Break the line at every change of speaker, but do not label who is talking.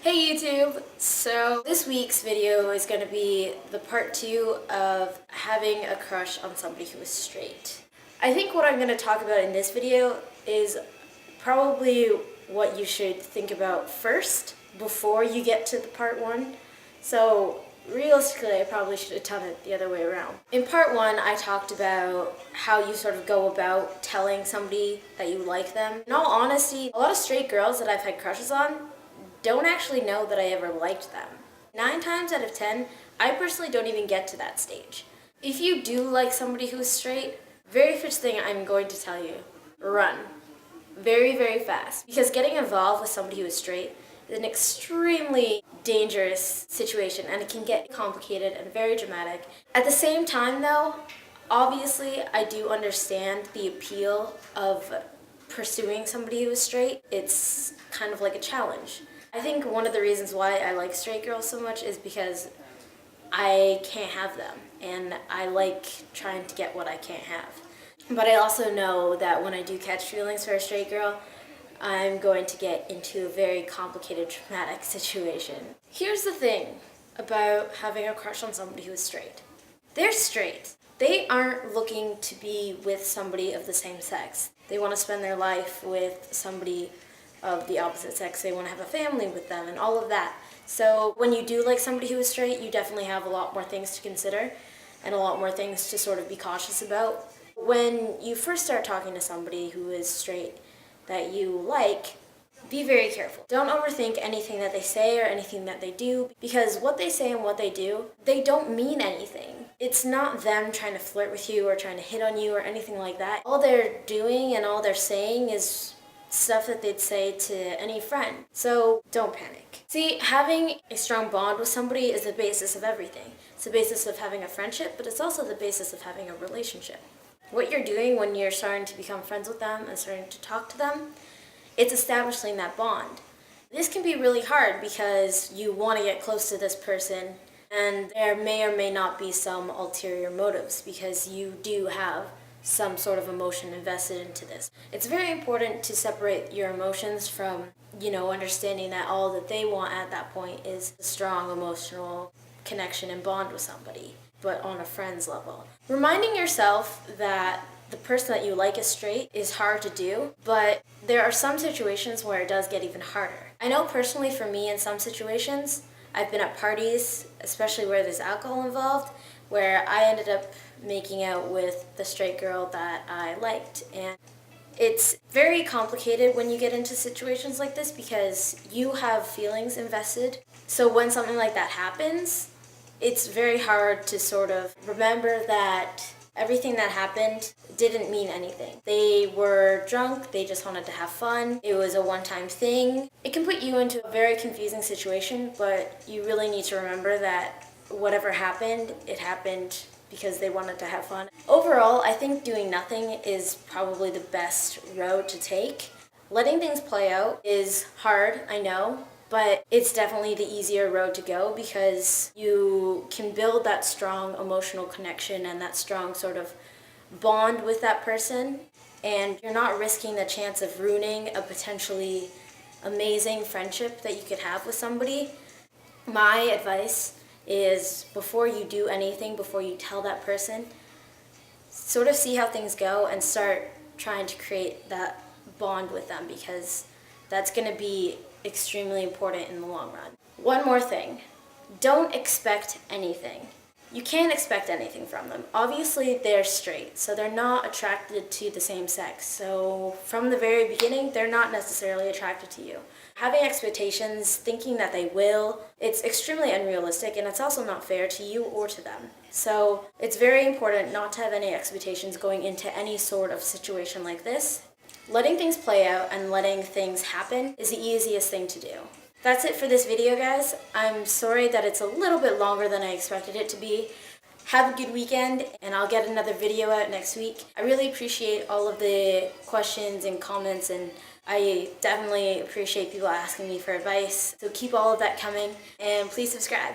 Hey YouTube! So this week's video is going to be the part 2 of having a crush on somebody who is straight. I think what I'm going to talk about in this video is probably what you should think about first before you get to the part 1. So realistically, I probably should have done it the other way around. In part 1, I talked about how you sort of go about telling somebody that you like them. In all honesty, a lot of straight girls that I've had crushes on don't actually know that I ever liked them. 9 times out of 10, I personally don't even get to that stage. If you do like somebody who's straight, very first thing I'm going to tell you, run. Very, very fast. Because getting involved with somebody who is straight is an extremely dangerous situation, and it can get complicated and very dramatic. At the same time though, obviously I do understand the appeal of pursuing somebody who is straight. It's kind of like a challenge. I think one of the reasons why I like straight girls so much is because I can't have them, and I like trying to get what I can't have. But I also know that when I do catch feelings for a straight girl, I'm going to get into a very complicated, traumatic situation. Here's the thing about having a crush on somebody who is straight. They're straight. They aren't looking to be with somebody of the same sex. They want to spend their life with somebody of the opposite sex. They want to have a family with them and all of that. So when you do like somebody who is straight, you definitely have a lot more things to consider and a lot more things to sort of be cautious about. When you first start talking to somebody who is straight that you like, be very careful. Don't overthink anything that they say or anything that they do, because what they say and what they do, they don't mean anything. It's not them trying to flirt with you or trying to hit on you or anything like that. All they're doing and all they're saying is stuff that they'd say to any friend. So don't panic. See, having a strong bond with somebody is the basis of everything. It's the basis of having a friendship, but it's also the basis of having a relationship. What you're doing when you're starting to become friends with them and starting to talk to them, it's establishing that bond. This can be really hard because you want to get close to this person, and there may or may not be some ulterior motives because you do have some sort of emotion invested into this. It's very important to separate your emotions from, understanding that all that they want at that point is a strong emotional connection and bond with somebody, but on a friend's level. Reminding yourself that the person that you like is straight is hard to do, but there are some situations where it does get even harder. I know personally for me, in some situations, I've been at parties, especially where there's alcohol involved, where I ended up making out with the straight girl that I liked. And it's very complicated when you get into situations like this because you have feelings invested. So when something like that happens, it's very hard to sort of remember that everything that happened didn't mean anything. They were drunk, they just wanted to have fun, it was a one-time thing. It can put you into a very confusing situation, but you really need to remember that whatever happened, it happened because they wanted to have fun. Overall, I think doing nothing is probably the best road to take. Letting things play out is hard, I know, but it's definitely the easier road to go because you can build that strong emotional connection and that strong sort of bond with that person, and you're not risking the chance of ruining a potentially amazing friendship that you could have with somebody. My advice is before you do anything, before you tell that person, sort of see how things go and start trying to create that bond with them, because that's going to be extremely important in the long run. One more thing, don't expect anything. You can't expect anything from them. Obviously, they're straight, so they're not attracted to the same sex. So from the very beginning, they're not necessarily attracted to you. Having expectations, thinking that they will, it's extremely unrealistic, and it's also not fair to you or to them. So it's very important not to have any expectations going into any sort of situation like this. Letting things play out and letting things happen is the easiest thing to do. That's it for this video, guys. I'm sorry that it's a little bit longer than I expected it to be. Have a good weekend, and I'll get another video out next week. I really appreciate all of the questions and comments, and I definitely appreciate people asking me for advice. So keep all of that coming, and please subscribe.